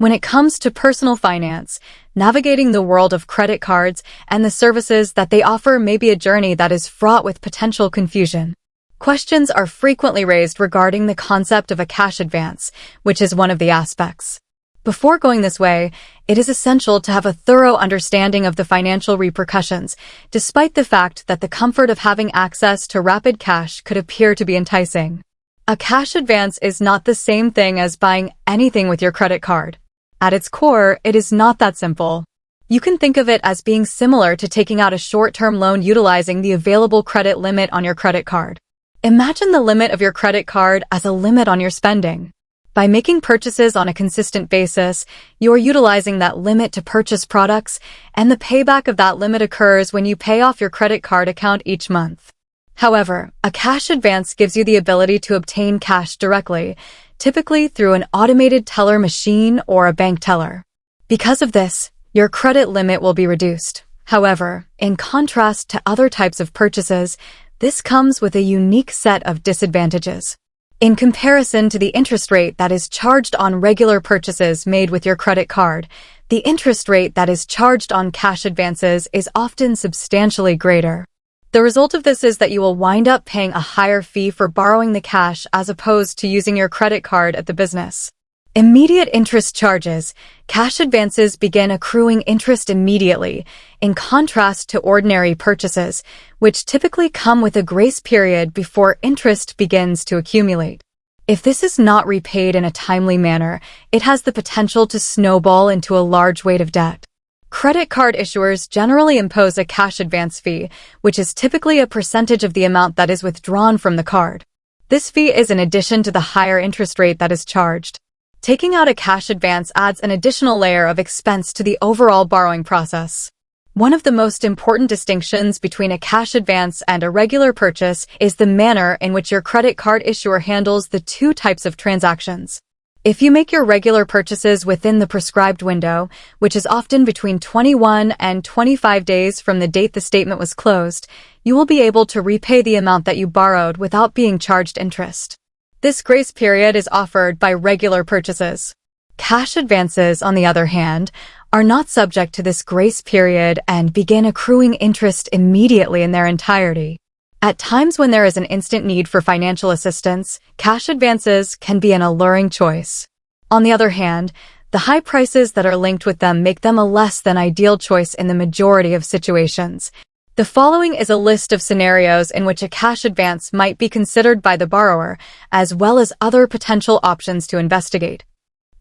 When it comes to personal finance, navigating the world of credit cards and the services that they offer may be a journey that is fraught with potential confusion. Questions are frequently raised regarding the concept of a cash advance, which is one of the aspects. Before going this way, it is essential to have a thorough understanding of the financial repercussions, despite the fact that the comfort of having access to rapid cash could appear to be enticing. A cash advance is not the same thing as buying anything with your credit card. At its core, it is not that simple. You can think of it as being similar to taking out a short-term loan utilizing the available credit limit on your credit card. Imagine the limit of your credit card as a limit on your spending. By making purchases on a consistent basis, you are utilizing that limit to purchase products, and the payback of that limit occurs when you pay off your credit card account each month. However, a cash advance gives you the ability to obtain cash directly, typically through an automated teller machine or a bank teller. Because of this, your credit limit will be reduced. However, in contrast to other types of purchases, this comes with a unique set of disadvantages. In comparison to the interest rate that is charged on regular purchases made with your credit card, the interest rate that is charged on cash advances is often substantially greater. The result of this is that you will wind up paying a higher fee for borrowing the cash as opposed to using your credit card at the business. Immediate interest charges. Cash advances begin accruing interest immediately, in contrast to ordinary purchases, which typically come with a grace period before interest begins to accumulate. If this is not repaid in a timely manner, it has the potential to snowball into a large weight of debt. Credit card issuers generally impose a cash advance fee, which is typically a percentage of the amount that is withdrawn from the card. This fee is in addition to the higher interest rate that is charged. Taking out a cash advance adds an additional layer of expense to the overall borrowing process. One of the most important distinctions between a cash advance and a regular purchase is the manner in which your credit card issuer handles the two types of transactions. If you make your regular purchases within the prescribed window, which is often between 21 and 25 days from the date the statement was closed, you will be able to repay the amount that you borrowed without being charged interest. This grace period is offered by regular purchases. Cash advances, on the other hand, are not subject to this grace period and begin accruing interest immediately in their entirety. At times when there is an instant need for financial assistance, cash advances can be an alluring choice. On the other hand, the high prices that are linked with them make them a less than ideal choice in the majority of situations. The following is a list of scenarios in which a cash advance might be considered by the borrower, as well as other potential options to investigate.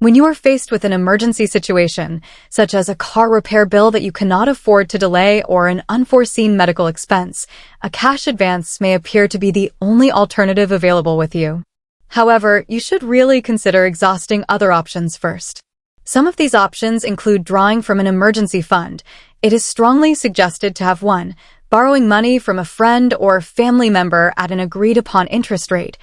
When you are faced with an emergency situation, such as a car repair bill that you cannot afford to delay or an unforeseen medical expense, a cash advance may appear to be the only alternative available with you. However, you should really consider exhausting other options first. Some of these options include drawing from an emergency fund. It is strongly suggested to have one, borrowing money from a friend or family member at an agreed-upon interest rate,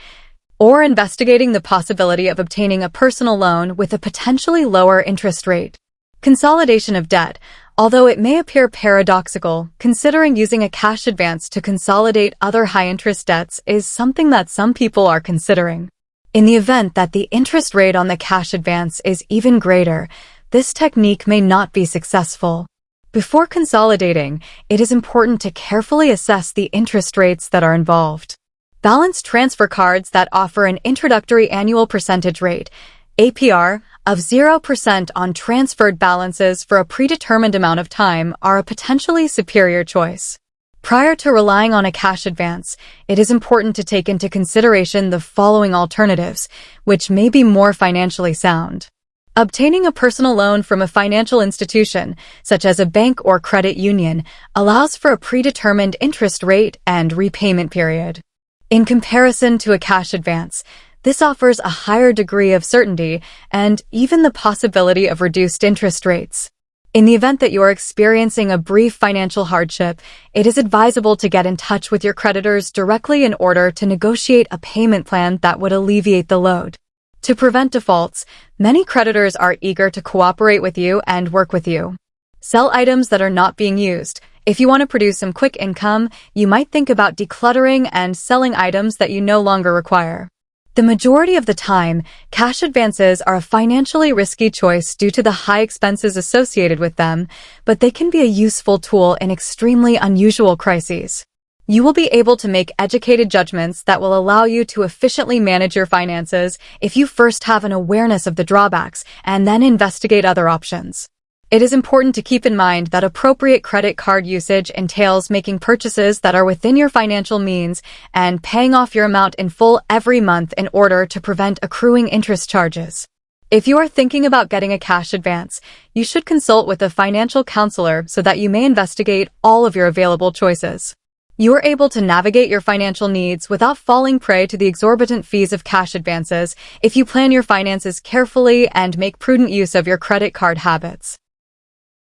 or investigating the possibility of obtaining a personal loan with a potentially lower interest rate. Consolidation of debt. Although it may appear paradoxical, considering using a cash advance to consolidate other high-interest debts is something that some people are considering. In the event that the interest rate on the cash advance is even greater, this technique may not be successful. Before consolidating, it is important to carefully assess the interest rates that are involved. Balance transfer cards that offer an introductory annual percentage rate, APR, of 0% on transferred balances for a predetermined amount of time are a potentially superior choice. Prior to relying on a cash advance, it is important to take into consideration the following alternatives, which may be more financially sound. Obtaining a personal loan from a financial institution, such as a bank or credit union, allows for a predetermined interest rate and repayment period. In comparison to a cash advance, this offers a higher degree of certainty and even the possibility of reduced interest rates. In the event that you are experiencing a brief financial hardship, it is advisable to get in touch with your creditors directly in order to negotiate a payment plan that would alleviate the load. To prevent defaults, many creditors are eager to cooperate with you and work with you. Sell items that are not being used. If you want to produce some quick income, you might think about decluttering and selling items that you no longer require. The majority of the time, cash advances are a financially risky choice due to the high expenses associated with them, but they can be a useful tool in extremely unusual crises. You will be able to make educated judgments that will allow you to efficiently manage your finances if you first have an awareness of the drawbacks and then investigate other options. It is important to keep in mind that appropriate credit card usage entails making purchases that are within your financial means and paying off your amount in full every month in order to prevent accruing interest charges. If you are thinking about getting a cash advance, you should consult with a financial counselor so that you may investigate all of your available choices. You are able to navigate your financial needs without falling prey to the exorbitant fees of cash advances if you plan your finances carefully and make prudent use of your credit card habits.